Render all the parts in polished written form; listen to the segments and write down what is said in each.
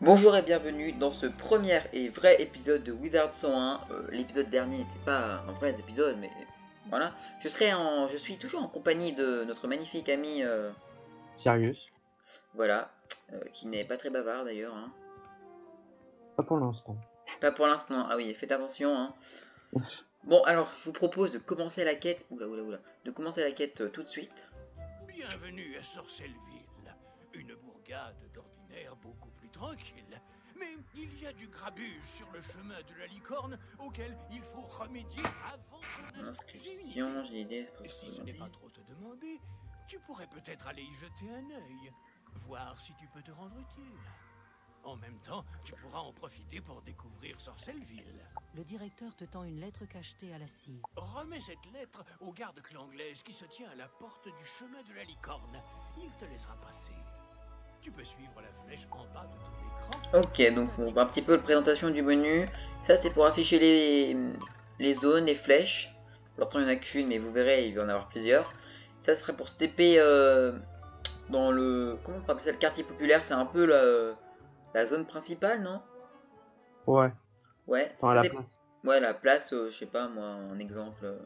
Bonjour et bienvenue dans ce premier et vrai épisode de Wizard 101. L'épisode dernier n'était pas un vrai épisode, mais voilà. Je suis toujours en compagnie de notre magnifique ami, Sirius. voilà, qui n'est pas très bavard d'ailleurs, hein. Pas pour l'instant. Pas pour l'instant. Ah oui, faites attention, hein. Bon, alors je vous propose de commencer la quête. De commencer la quête tout de suite. Bienvenue à Sorcelleville, une bourgade d'ordinaire beaucoup plus tranquille. Mais il y a du grabuge sur le chemin de la licorne auquel il faut remédier avant ton Inscription, j'ai l'idée. Si ce n'est pas trop te demander, tu pourrais peut-être aller y jeter un œil, voir si tu peux te rendre utile. En même temps, tu pourras en profiter pour découvrir Sorcelleville. Le directeur te tend une lettre cachetée à la scie. Remets cette lettre au garde Clanglaise qui se tient à la porte du chemin de la licorne. Il te laissera passer. Tu peux suivre la flèche en bas de ton écran. Ok, donc on voit un petit peu la présentation du menu. Ça c'est pour afficher les zones, les flèches. Pour l'instant il n'y en a qu'une, mais vous verrez, il va y en avoir plusieurs. Ça serait pour se TP dans le... Comment on peut appeler ça? Le quartier populaire, c'est un peu la zone principale, non? Ouais, Ouais, enfin ça, la place. ouais, la place, je sais pas moi, un exemple...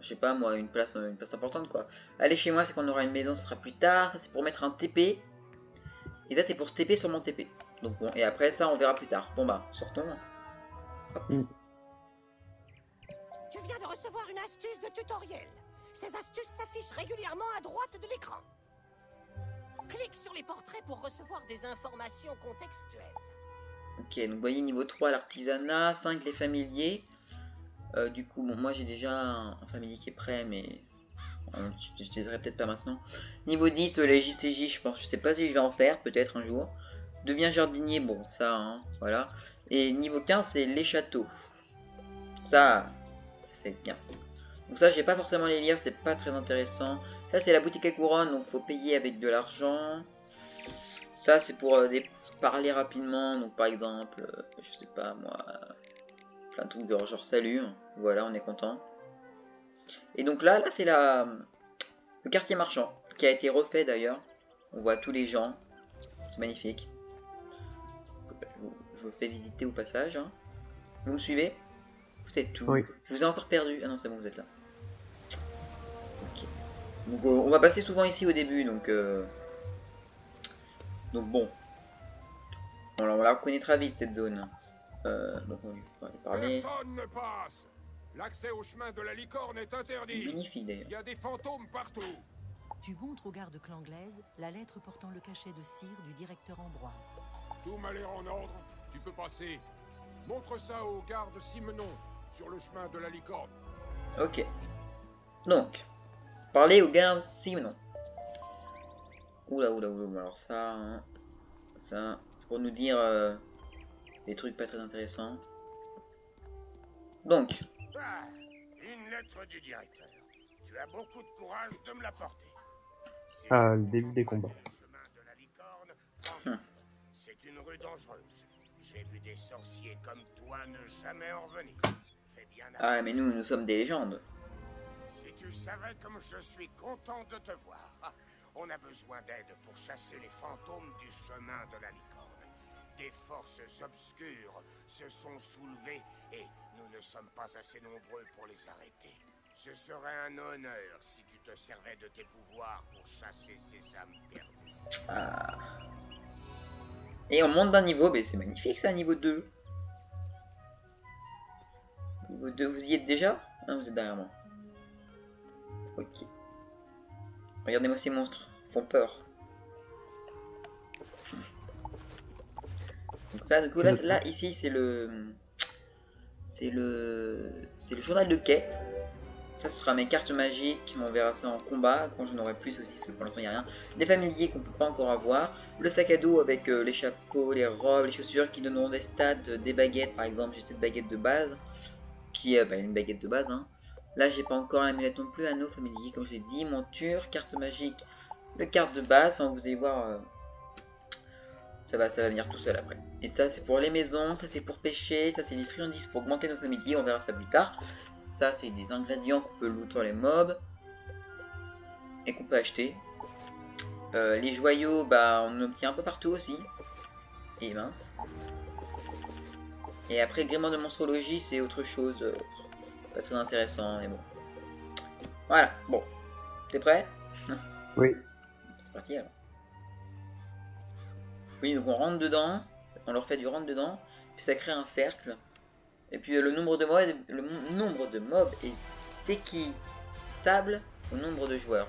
je sais pas moi, une place importante quoi. Aller chez moi, c'est qu'on aura une maison, ce sera plus tard. Ça c'est pour mettre un TP. Et ça c'est pour se TP sur mon TP. Donc bon, et après ça on verra plus tard. Bon bah, sortons. Hop. Tu viens de recevoir une astuce de tutoriel. Ces astuces s'affichent régulièrement à droite de l'écran. Clique sur les portraits pour recevoir des informations contextuelles. Ok, donc vous voyez niveau 3 l'artisanat, 5 les familiers. Du coup, bon, moi j'ai déjà un familier qui est prêt, mais je l'utiliserai peut-être pas maintenant. Niveau 10, les JCJ, je sais pas si je vais en faire, peut-être un jour. Deviens jardinier, bon, ça, hein, voilà. Et niveau 15, c'est les châteaux. Ça, c'est bien. Donc ça, j'ai pas forcément les lire, c'est pas très intéressant. Ça, c'est la boutique à couronne, donc faut payer avec de l'argent. Ça, c'est pour parler rapidement, donc par exemple, je sais pas moi, plein de trucs de genre salut, voilà, on est content. Et donc là c'est le quartier marchand, qui a été refait d'ailleurs. On voit tous les gens, c'est magnifique. Je vous fais visiter au passage, hein. Vous me suivez? Vous êtes tout. Oui. Je vous ai encore perdu. Ah non, c'est bon, vous êtes là. Ok. Donc on va passer souvent ici au début, donc bon. On la reconnaîtra vite cette zone. Donc on va aller parler. Personne ne passe. L'accès au chemin de la licorne est interdit. Magnifique d'ailleurs. Il y a des fantômes partout. Tu montres au garde Clanglaise la lettre portant le cachet de cire du directeur Ambroise. Tout m'a l'air en ordre. Tu peux passer. Montre ça au garde Simenon sur le chemin de la licorne. Ok. Donc, parler au garde Simenon. Oula. Alors ça, hein, ça, c'est pour nous dire des trucs pas très intéressants. Donc, Ah, une lettre du directeur. Tu as beaucoup de courage de me l'apporter. Ah, le début des combats. Chemin de la licorne, prends garde. C'est une rue dangereuse. J'ai vu des sorciers comme toi ne jamais en revenir. Fais bien attention. ah mais nous sommes des légendes. Si tu savais comme je suis content de te voir. Ah, on a besoin d'aide pour chasser les fantômes du chemin de la licorne. Des forces obscures se sont soulevées et nous ne sommes pas assez nombreux pour les arrêter. Ce serait un honneur si tu te servais de tes pouvoirs pour chasser ces âmes perdues. Ah. Et on monte d'un niveau, mais c'est magnifique ça, niveau 2. Niveau 2, vous y êtes déjà? Ah, vous êtes derrière moi. Ok. Regardez-moi ces monstres, ils font peur. Donc ça, du coup, là ici, c'est le journal de quête. Ça, ce sera mes cartes magiques. On verra ça en combat quand j'en aurai plus aussi, parce que pour l'instant, il n'y a rien. Des familiers qu'on peut pas encore avoir. Le sac à dos avec les chapeaux, les robes, les chaussures qui donneront des stats, des baguettes. Par exemple, j'ai cette baguette de base, qui est une baguette de base. Hein. Là, j'ai pas encore l'amulette non plus. Anneau familier, comme je l'ai dit. Monture, carte magique, le carte de base. Enfin, vous allez voir... ça va venir tout seul après. Et ça c'est pour les maisons, ça c'est pour pêcher, ça c'est des friandises pour augmenter nos familiers, on verra ça plus tard. Ça c'est des ingrédients qu'on peut loot sur les mobs et qu'on peut acheter. Les joyaux, bah on en obtient un peu partout aussi. et mince. Et après, Grimoire de monstrologie, c'est autre chose. Pas très intéressant, mais bon. Voilà, bon. T'es prêt? Oui. C'est parti alors. Oui, donc on rentre dedans. On leur fait du rentre dedans. Puis ça crée un cercle. Et puis le nombre de mobs est équitable au nombre de joueurs.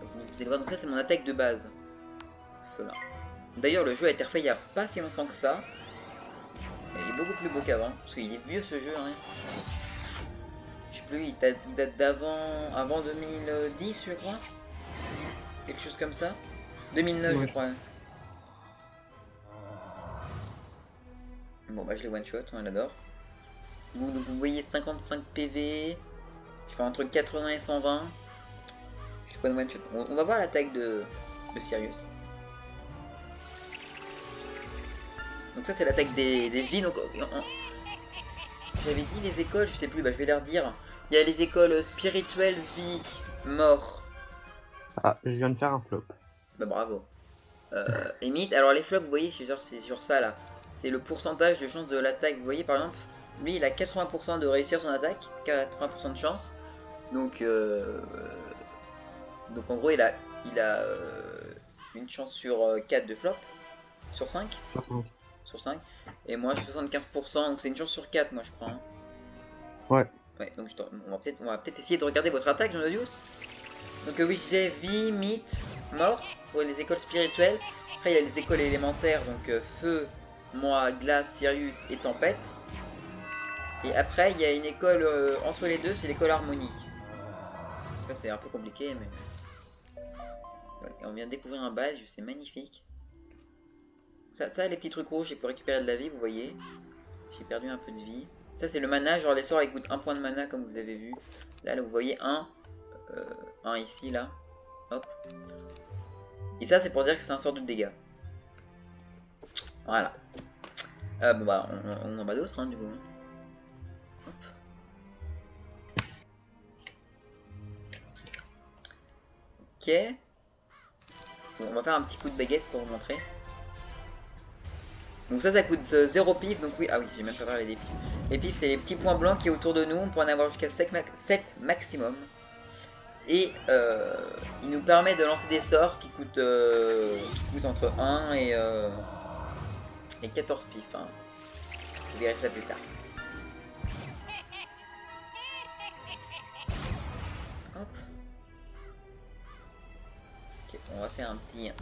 Donc, vous allez voir, donc ça c'est mon attaque de base. Cela. D'ailleurs, le jeu a été refait il n'y a pas si longtemps que ça. Il est beaucoup plus beau qu'avant. Parce qu'il est vieux ce jeu. Hein. Je sais plus, il date avant 2010, je crois. Quelque chose comme ça. 2009, je crois. Bon bah je les one shot, on adore. Donc vous voyez 55 PV. Je fais entre 80 et 120. Je fais pas de one shot. On va voir l'attaque de Sirius. Donc ça c'est l'attaque des vies. Donc j'avais dit les écoles, je sais plus, bah je vais leur dire. Il y a les écoles spirituelles, vie, mort. Ah, je viens de faire un flop. Bah bravo. Et mythe, alors les flops vous voyez, c'est sur ça là. C'est le pourcentage de chance de l'attaque. Vous voyez par exemple, lui il a 80% de réussir son attaque, 80% de chance. Donc en gros il a une chance sur 4 de flop, sur 5. Sur 5. Et moi 75%, donc c'est une chance sur 4 moi je crois. Hein. Ouais. Ouais, donc on va peut-être essayer de regarder votre attaque, John Odious. Donc oui, j'ai vie, mythe, mort pour les écoles spirituelles. Après il y a les écoles élémentaires, donc feu, moi, glace, Sirius et tempête. Et après il y a une école entre les deux, c'est l'école harmonie. Ça c'est un peu compliqué mais... Voilà. On vient de découvrir un badge, c'est magnifique. Ça les petits trucs rouges, j'ai pu récupérer de la vie, vous voyez. J'ai perdu un peu de vie. Ça c'est le mana, genre les sorts ils coûtent 1 point de mana comme vous avez vu. Là vous voyez un ici là. Hop. Et ça c'est pour dire que c'est un sort de dégâts. Voilà. Bon bah on en bat d'autres hein, du coup. Hop. Ok. Bon, on va faire un petit coup de baguette pour vous montrer. Donc ça coûte 0 pif, donc oui, ah oui, j'ai même pas parlé des pifs. Les pifs c'est les petits points blancs qui est autour de nous, on peut en avoir jusqu'à 7 maximum. Et il nous permet de lancer des sorts qui coûtent entre 1 et 14 pif. Hein. Vous verrez ça plus tard. Hop. Ok, on va faire un petit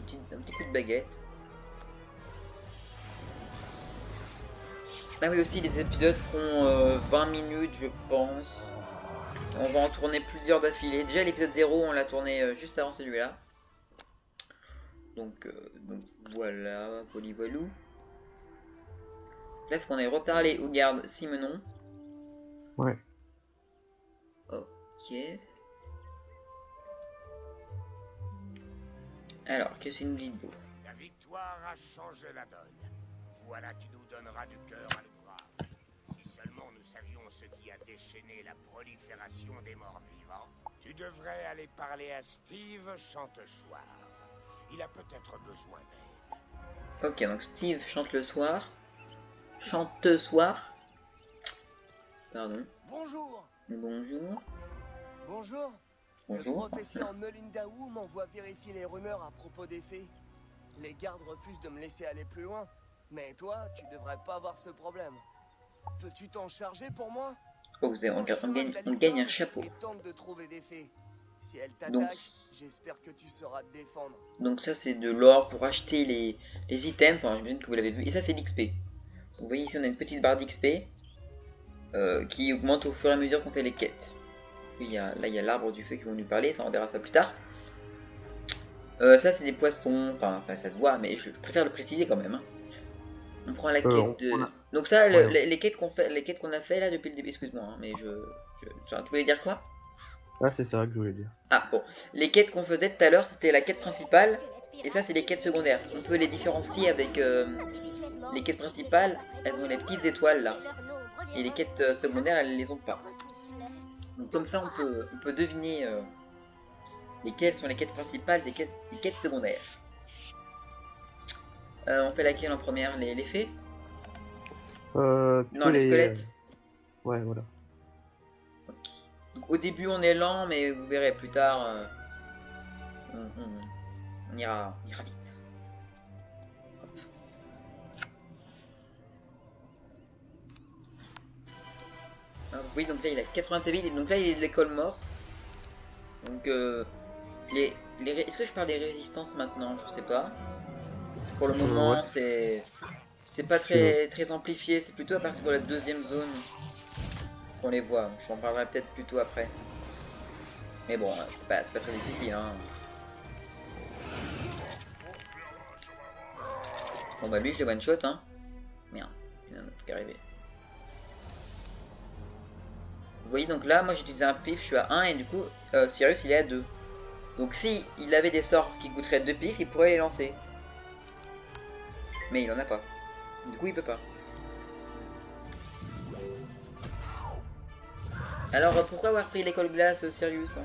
coup de baguette. Ah oui aussi les épisodes font 20 minutes je pense. On va en tourner plusieurs d'affilée. Déjà l'épisode 0 on l'a tourné juste avant celui-là. Donc voilà, voilou. Là il faut qu'on aille reparler au garde Simenon. Ouais. Ok. Alors, qu'est-ce qu'il nous dit de beau? La victoire a changé la donne. Voilà qui nous donnera du cœur à l'ouvrage. Si seulement nous savions ce qui a déchaîné la prolifération des morts vivants. Tu devrais aller parler à Steve Chante-Soir. Il a peut-être besoin d'aide. Ok, donc Steve chante le soir. Chante-soir. Pardon. Bonjour. Bonjour. Bonjour. Bonjour. Le professeur Melindaou m'envoie vérifier les rumeurs à propos des fées. Les gardes refusent de me laisser aller plus loin. Mais toi, tu devrais pas avoir ce problème. Peux-tu t'en charger pour moi? Oh, on gagne un chapeau. Et tente de trouver des fées. Si elles Donc, t'attaquent, j'espère que tu sauras te défendre. Donc ça c'est de l'or pour acheter les items. Enfin, j'imagine que vous l'avez vu. Et ça c'est l'XP. Vous voyez ici on a une petite barre d'XP qui augmente au fur et à mesure qu'on fait les quêtes. Puis là il y a l'arbre du feu qui vont nous parler. Ça on verra ça plus tard. Ça c'est des poissons. Enfin ça se voit mais je préfère le préciser quand même. Hein. On prend la quête de... Donc ça, les quêtes qu'on a fait là depuis le début, excuse-moi, hein, mais tu voulais dire quoi? Ah, c'est ça que je voulais dire. Ah bon, les quêtes qu'on faisait tout à l'heure, c'était la quête principale, et ça c'est les quêtes secondaires. On peut les différencier avec les quêtes principales, elles ont les petites étoiles là, et les quêtes secondaires, elles les ont pas. Donc comme ça, on peut deviner lesquelles sont les quêtes principales des quêtes secondaires. On fait laquelle en première? Les fées? Non, Non, les squelettes. Ouais, voilà. Ok. Donc, au début on est lent, mais vous verrez plus tard, on ira vite. Hop. Ah, vous voyez, donc là il a 80 PV, donc là il est de l'école mort. Donc est-ce que je parle des résistances maintenant? Je sais pas. Pour le moment Ouais. c'est pas très amplifié, c'est plutôt à partir de la deuxième zone qu'on les voit. J'en parlerai peut-être plutôt après. Mais bon, c'est pas très difficile, hein. Bon bah lui je le one shot, hein. Merde, il y en a un autre qui est arrivé. Vous voyez, donc là moi j'ai utilisé un pif, je suis à 1 et du coup Sirius il est à 2. Donc si il avait des sorts qui coûteraient 2 pifs, il pourrait les lancer. Mais il en a pas. Du coup il peut pas. Alors pourquoi avoir pris l'école glace, Sirius?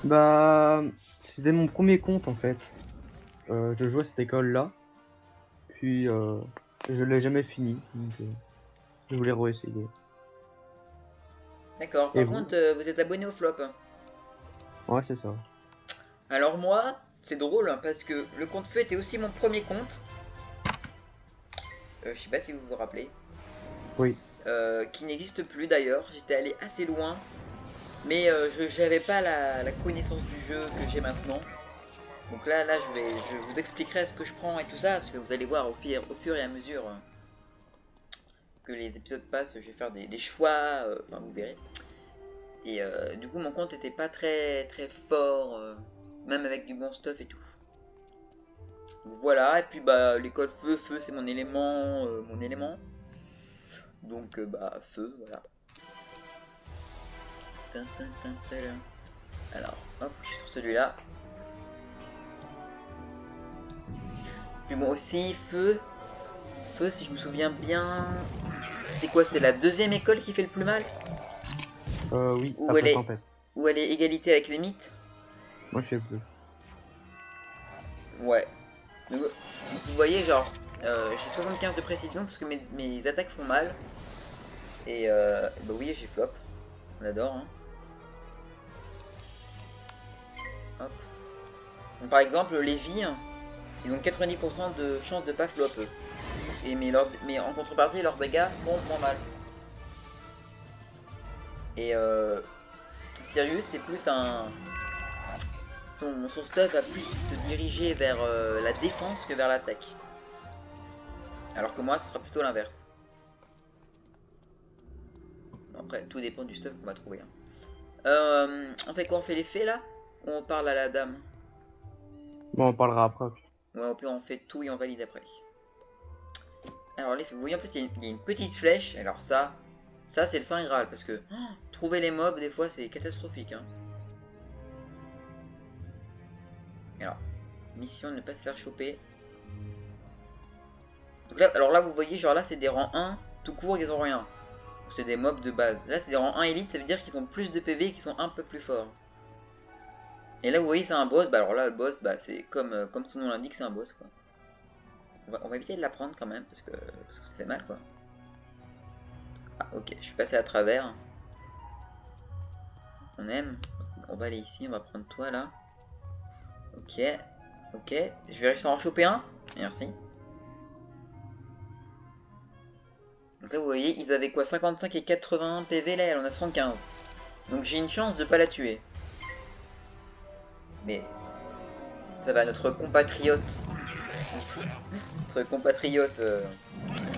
Bah, c'était mon premier compte en fait. Je jouais à cette école là. Puis je l'ai jamais fini. Donc je voulais réessayer. D'accord, Et par contre vous êtes abonné au flop. Ouais, c'est ça. Alors moi, c'est drôle hein, parce que le compte feu était aussi mon premier compte. Je sais pas si vous vous rappelez. Oui. Qui n'existe plus d'ailleurs. J'étais allé assez loin. Mais j'avais pas la connaissance du jeu que j'ai maintenant. Donc là je vous expliquerai ce que je prends et tout ça. Parce que vous allez voir au fur et à mesure que les épisodes passent, je vais faire des choix. Enfin vous verrez. Et du coup mon compte était pas très fort. Même avec du bon stuff et tout. Voilà, et puis bah l'école feu c'est mon élément, Donc bah feu, voilà. Alors, hop, je suis sur celui-là. Puis bon aussi, feu si je me souviens bien... C'est quoi, c'est la deuxième école qui fait le plus mal? Oui, où après tempête. Où elle est égalité avec les mythes? Moi je sais plus. Ouais. Donc, vous voyez, genre, j'ai 75 de précision parce que mes attaques font mal. Et bah oui, j'ai flop. On adore, hein. Hop. Donc, par exemple, les vies, ils ont 90% de chance de pas flop. Et mais en contrepartie, leurs dégâts font moins mal. Et Sirius, c'est plus un... Son stuff va plus se diriger vers la défense que vers l'attaque. Alors que moi, ce sera plutôt l'inverse. Après, tout dépend du stuff qu'on va trouver. Hein. On fait quoi? On fait les fées là? Ou on parle à la dame? Bon, on parlera après. Ouais, au pire, on fait tout et on valide après. Alors, les fées, vous voyez en plus, il y a une petite flèche. Alors, ça c'est le Saint Graal. Parce que trouver les mobs, des fois, c'est catastrophique. Hein. Alors, mission ne pas se faire choper. Donc là, alors là, vous voyez, genre là, c'est des rangs 1, tout court, ils ont rien. C'est des mobs de base. Là, c'est des rangs 1 élite, ça veut dire qu'ils ont plus de PV et qu'ils sont un peu plus forts. Et là, vous voyez, c'est un boss. Bah, alors là, le boss, bah, c'est comme son nom l'indique, c'est un boss, quoi. On va éviter de la prendre quand même, parce que ça fait mal, quoi. Ah, ok, je suis passé à travers. On aime. On va aller ici, on va prendre toi, là. Ok, ok. Je vais réussir à en choper un. Merci. Donc là vous voyez, ils avaient quoi, 55 et 81 PV, là elle en a 115. Donc j'ai une chance de pas la tuer. Mais ça va, notre compatriote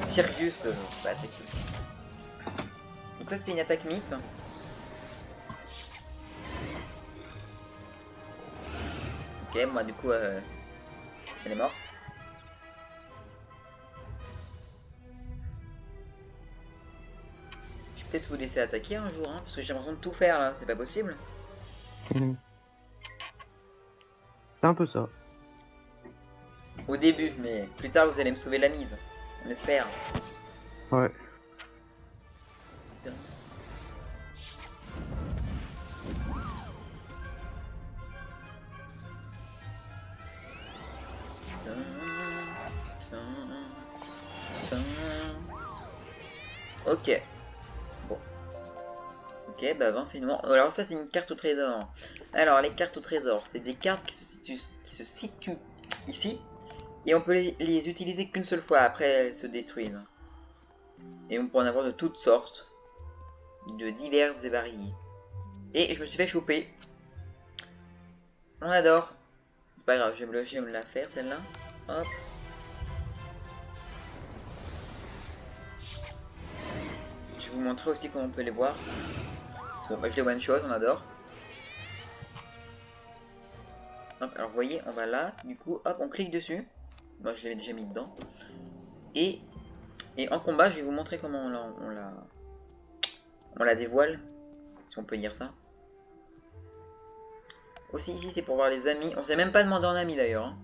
Sirius va attaquer aussi. Donc ça c'était une attaque mythe. Ok, moi du coup elle est morte. Peut-être vous laisser attaquer un jour, hein, parce que j'ai l'impression de tout faire là, c'est pas possible. C'est un peu ça. Au début, mais plus tard vous allez me sauver la mise, on espère. Ouais. Ça. Ça. Ok. Bon. Ok, bah 20 finalement. Alors ça c'est une carte au trésor. Alors les cartes au trésor, c'est des cartes qui se situent ici. Et on peut les utiliser qu'une seule fois, après elles se détruisent. Et on peut en avoir de toutes sortes. De diverses et variées. Et je me suis fait choper. On adore. C'est pas grave, je vais me la faire celle-là. Hop. Je vais vous montrer aussi comment on peut les voir. Bon, bah, je les one shot, on adore. Hop, alors vous voyez, on va là. Du coup, hop, on clique dessus. Moi, je l'avais déjà mis dedans. Et en combat, je vais vous montrer comment on la dévoile. Si on peut dire ça. Aussi ici c'est pour voir les amis. On s'est même pas demandé en ami d'ailleurs. Hein.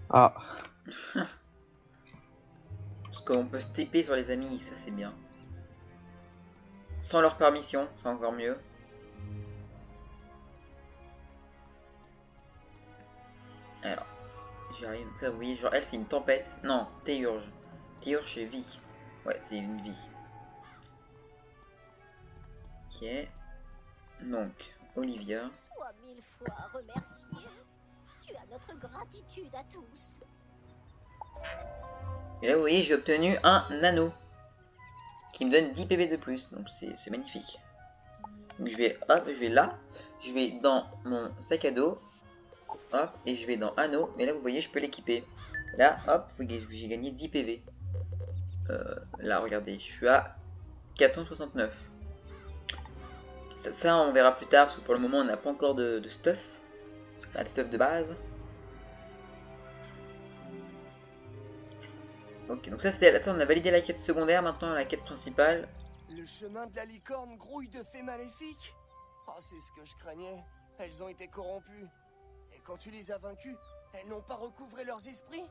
Ah. Parce qu'on peut se TP sur les amis, ça c'est bien. Sans leur permission, c'est encore mieux. Alors, j'arrive. Donc ça vous voyez, genre elle c'est une tempête. Non, Théurge. Théurge c'est vie. Ouais, c'est une vie. Ok. Donc, Olivia. Sois 1000 fois remercié. Tu as notre gratitude à tous. Et là vous voyez j'ai obtenu un anneau. Qui me donne 10 PV de plus. Donc c'est magnifique. Donc je vais hop, je vais là. Je vais dans mon sac à dos. Hop, et je vais dans anneau. Mais là vous voyez je peux l'équiper. Là hop, j'ai gagné 10 PV. Là regardez, je suis à 469. Ça on verra plus tard parce que pour le moment on n'a pas encore de stuff. Enfin le stuff de base. Ok, donc ça c'était la... on a validé la quête secondaire, maintenant la quête principale. Le chemin de la licorne grouille de fées maléfiques. Oh, c'est ce que je craignais. Elles ont été corrompues. Et quand tu les as vaincues, elles n'ont pas recouvré leurs esprits.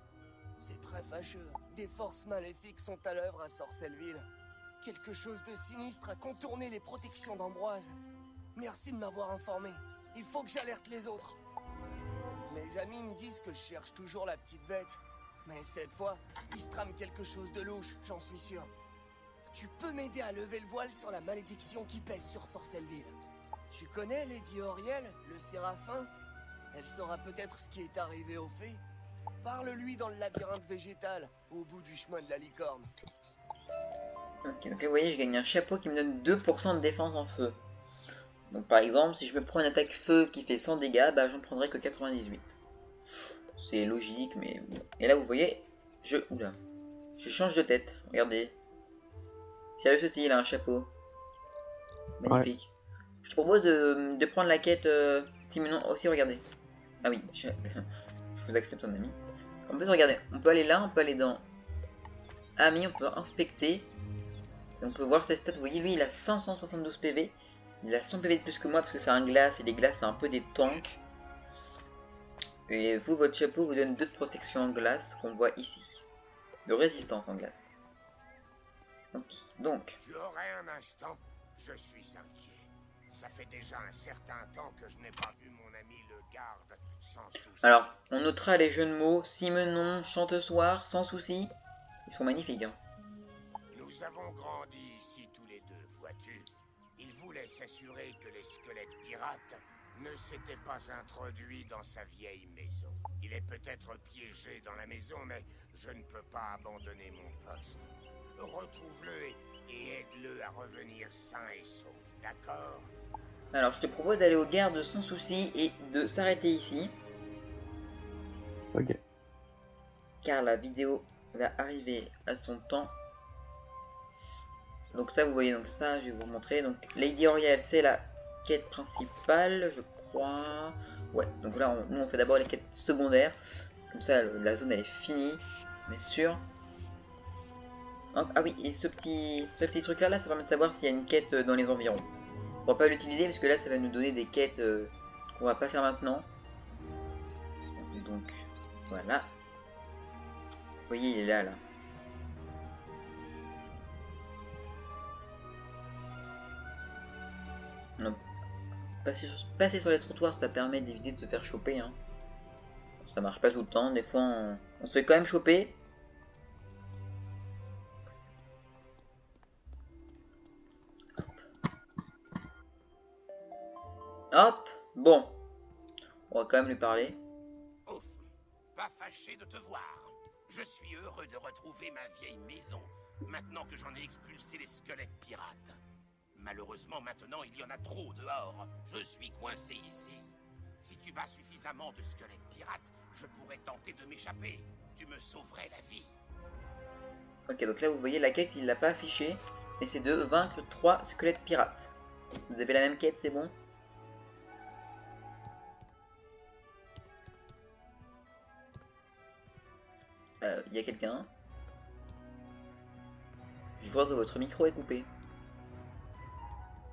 C'est très fâcheux. Des forces maléfiques sont à l'œuvre à Sorcelleville. Quelque chose de sinistre a contourné les protections d'Ambroise. Merci de m'avoir informé. Il faut que j'alerte les autres. Mes amis me disent que je cherche toujours la petite bête. Mais cette fois, il se trame quelque chose de louche, j'en suis sûr. Tu peux m'aider à lever le voile sur la malédiction qui pèse sur Sorcelleville. Tu connais Lady Auriel, le Séraphin? Elle saura peut-être ce qui est arrivé aux fées. Parle-lui dans le labyrinthe végétal, au bout du chemin de la licorne. Ok, donc là vous voyez je gagne un chapeau qui me donne 2% de défense en feu. Donc par exemple si je me prends une attaque feu qui fait 100 dégâts, bah j'en prendrai que 98. C'est logique mais bon. Et là vous voyez, oula, je change de tête, regardez. Sirius aussi il a un chapeau. Magnifique. Ouais. Je te propose de prendre la quête Timonon aussi, regardez. Ah oui, je vous accepte en ami. En plus regardez, on peut aller là, on peut aller dans Ami, on peut inspecter. Et on peut voir ses stats, vous voyez lui il a 572 PV. Il a 100 PV de plus que moi parce que c'est un glace et les glaces c'est un peu des tanks. Et vous, votre chapeau vous donne 2 de protection en glace qu'on voit ici. De résistance en glace. Ok, donc. Tu aurais un instant, je suis inquiet. Ça fait déjà un certain temps que je n'ai pas vu mon ami le garde sans souci. Alors, on notera les jeux de mots, Simenon, Chante-Soir, sans souci. Ils sont magnifiques. Hein. Nous avons grandi ici tous les deux, vois-tu. Il voulait s'assurer que les squelettes pirates ne s'étaient pas introduits dans sa vieille maison. Il est peut-être piégé dans la maison, mais je ne peux pas abandonner mon poste. Retrouve-le et aide-le à revenir sain et sauf, d'accord? Alors, je te propose d'aller aux gardes sans souci et de s'arrêter ici. Ok. Car la vidéo va arriver à son temps. Donc ça, vous voyez, donc ça, je vais vous montrer. Donc, Lady Auriel, c'est la quête principale, je crois. Ouais, donc là, nous, on fait d'abord les quêtes secondaires. Comme ça, la zone, elle est finie, on est sûr. Hop, ah oui, et ce petit truc là, ça permet de savoir s'il y a une quête dans les environs. On va pas l'utiliser parce que là, ça va nous donner des quêtes qu'on va pas faire maintenant. Donc, voilà. Vous voyez, il est là. Non. Passer sur les trottoirs, ça permet d'éviter de se faire choper. Hein. ça marche pas tout le temps. Des fois, on se fait quand même choper. Hop, bon. On va quand même lui parler. Ouf, pas fâché de te voir. Je suis heureux de retrouver ma vieille maison, maintenant que j'en ai expulsé les squelettes pirates. Malheureusement, maintenant, il y en a trop dehors. Je suis coincé ici. Si tu bats suffisamment de squelettes pirates, je pourrais tenter de m'échapper. Tu me sauverais la vie. Ok, donc là, vous voyez, la quête, il l'a pas affichée. Et c'est de vaincre 3 squelettes pirates. Vous avez la même quête, c'est bon? Y a quelqu'un? Je vois que votre micro est coupé.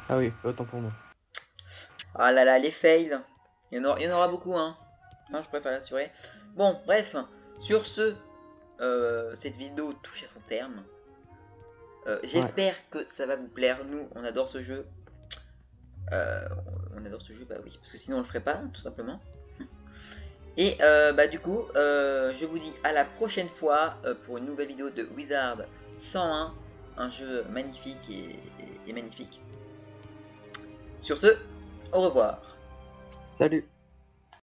Ah oui, autant pour moi. Ah là là, les fails. Il y en aura beaucoup, hein. Non, je préfère l'assurer. Bon, bref. Sur ce, cette vidéo touche à son terme. J'espère que ça va vous plaire. Nous, on adore ce jeu. On adore ce jeu, bah oui. Parce que sinon, on le ferait pas, tout simplement. Et bah du coup, je vous dis à la prochaine fois pour une nouvelle vidéo de Wizard 101. Un jeu magnifique et magnifique. Sur ce, au revoir. Salut.